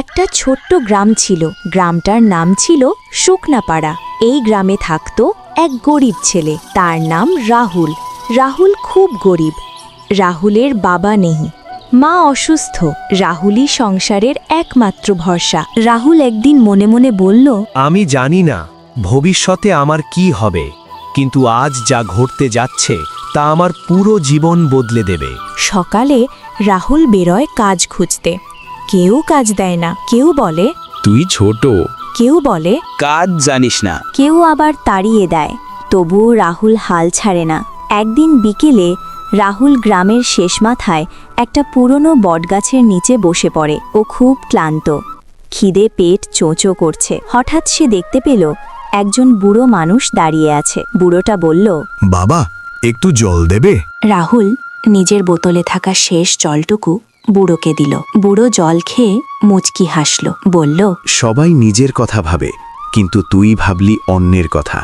একটা ছোট্ট গ্রাম ছিল। গ্রামটার নাম ছিল শুকনাপাড়া। এই গ্রামে থাকত এক গরিব ছেলে, তার নাম রাহুল। রাহুল খুব গরিব। রাহুলের বাবা নেই, মা অসুস্থ। রাহুলই সংসারের একমাত্র ভরসা। রাহুল একদিন মনে মনে বলল, আমি জানি না ভবিষ্যতে আমার কি হবে, কিন্তু আজ যা ঘটতে যাচ্ছে তা আমার পুরো জীবন বদলে দেবে। সকালে রাহুল বেরোয় কাজ খুঁজতে। কেউ কাজ দেয় না, কেউ বলে তুই ছোট, কেউ বলে কাজ জানিস না। কেউ আবার তাড়িয়ে দেয়। তবুও রাহুল হাল ছাড়ে না। একদিন বিকেলে রাহুল গ্রামের শেষ মাথায় একটা পুরনো বটগাছের নিচে বসে পড়ে। ও খুব ক্লান্ত, খিদে পেট চোঁচো করছে। হঠাৎ সে দেখতে পেল একজন বুড়ো মানুষ দাঁড়িয়ে আছে। বুড়োটা বলল, বাবা, একটু জল দেবে? রাহুল নিজের বোতলে থাকা শেষ জলটুকু বুড়োকে দিল। বুড়ো জল খেয়ে মুচকি হাসল, বলল, সবাই নিজের কথা ভাবে, কিন্তু তুই ভাবলি অন্যের কথা।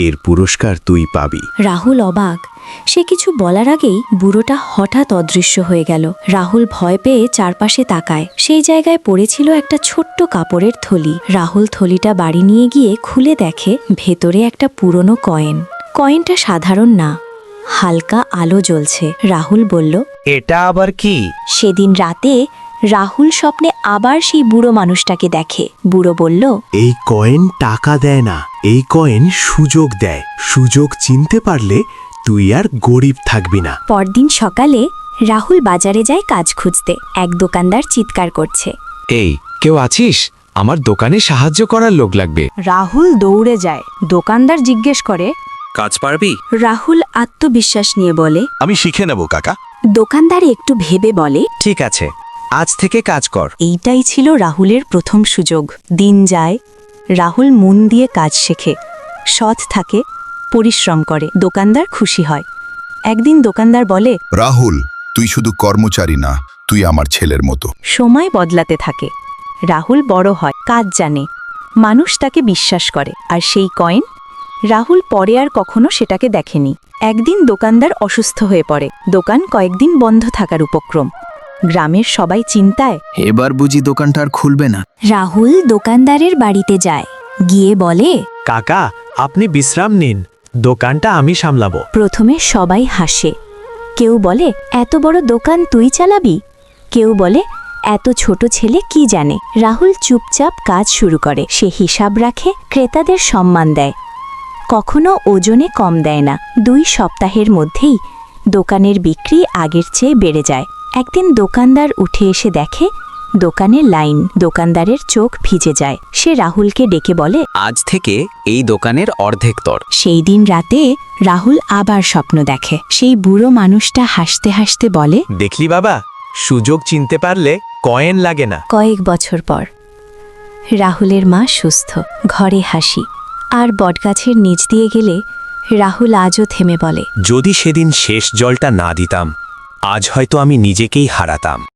এর পুরস্কার তুই পাবি। রাহুল অবাক। সে কিছু বলার আগেই বুড়োটা হঠাৎ অদৃশ্য হয়ে গেল। রাহুল ভয় পেয়ে চারপাশে তাকায়। সেই জায়গায় পড়েছিল একটা ছোট্ট কাপড়ের থলি। রাহুল থলিটা বাড়ি নিয়ে গিয়ে খুলে দেখে ভেতরে একটা পুরনো কয়েন। কয়েনটা সাধারণ না, হালকা আলো জ্বলছে। রাহুল বলল, এটা আবার কি? সেদিন রাতে রাহুল স্বপ্নে আবার সেই বুড়ো মানুষটাকে দেখে। বুড়ো বলল, এই কয়েন টাকা দেয় না, এই কয়েন সুযোগ দেয়। সুযোগ চিনতে পারলে তুই আর গরিব থাকবি না। পরদিন সকালে রাহুল বাজারে যায় কাজ খুঁজতে। এক দোকানদার চিৎকার করছে, এই, কেউ আছিস? আমার দোকানে সাহায্য করার লোক লাগবে। রাহুল দৌড়ে যায়। দোকানদার জিজ্ঞেস করে, কাজ পারবি? রাহুল আত্মবিশ্বাস নিয়ে বলে। আমি শিখে নেব কাকা। দোকানদার একটু ভেবে বলে, ঠিক আছে, আজ থেকে কাজ কর। এইটাই ছিল রাহুলের প্রথম সুযোগ। দিন যায়, রাহুল মন দিয়ে কাজ শেখে, সৎ থাকে, পরিশ্রম করে। দোকানদার খুশি হয়। একদিন দোকানদার বলে, রাহুল, তুই শুধু কর্মচারী না, তুই আমার ছেলের মতো। সময় বদলাতে থাকে। রাহুল বড় হয়, কাজ জানে, মানুষ তাকে বিশ্বাস করে। আর সেই কয়েন রাহুল পরে আর কখনো সেটাকে দেখেনি। একদিন দোকানদার অসুস্থ হয়ে পড়ে। দোকান কয়েকদিন বন্ধ থাকার উপক্রম। গ্রামের সবাই চিন্তায়। এবার বুঝি দোকানটা আর খুলবে না। রাহুল দোকানদারের বাড়িতে যায়, গিয়ে বলে, কাকা, আপনি বিশ্রাম নিন, দোকানটা আমি সামলাবো। প্রথমে সবাই হাসে। কেউ বলে, এত বড় দোকান তুই চালাবি? কেউ বলে, এত ছোট ছেলে কি জানে? রাহুল চুপচাপ কাজ শুরু করে। সে হিসাব রাখে, ক্রেতাদের সম্মান দেয়, কখনো ওজনে কম দেয় না। 2 সপ্তাহের মধ্যেই দোকানের বিক্রি আগের চেয়ে বেড়ে যায়। একদিন দোকানদার উঠে এসে দেখে দোকানের লাইন। দোকানদারের চোখ ভিজে যায়। সে রাহুলকে ডেকে বলে, আজ থেকে এই দোকানের অর্ধেক তোর। সেই দিন রাতে রাহুল আবার স্বপ্ন দেখে। সেই বুড়ো মানুষটা হাসতে হাসতে বলে, দেখলি বাবা, সুযোগ চিনতে পারলে কয়েন লাগে না। কয়েক বছর পর রাহুলের মা সুস্থ, ঘরে হাসি। আর বটগাছের নিচ দিয়ে গেলে রাহুল আজও থেমে বলে, যদি সেদিন শেষ জলটা না দিতাম, আজ হয়তো আমি নিজেকেই হারাতাম।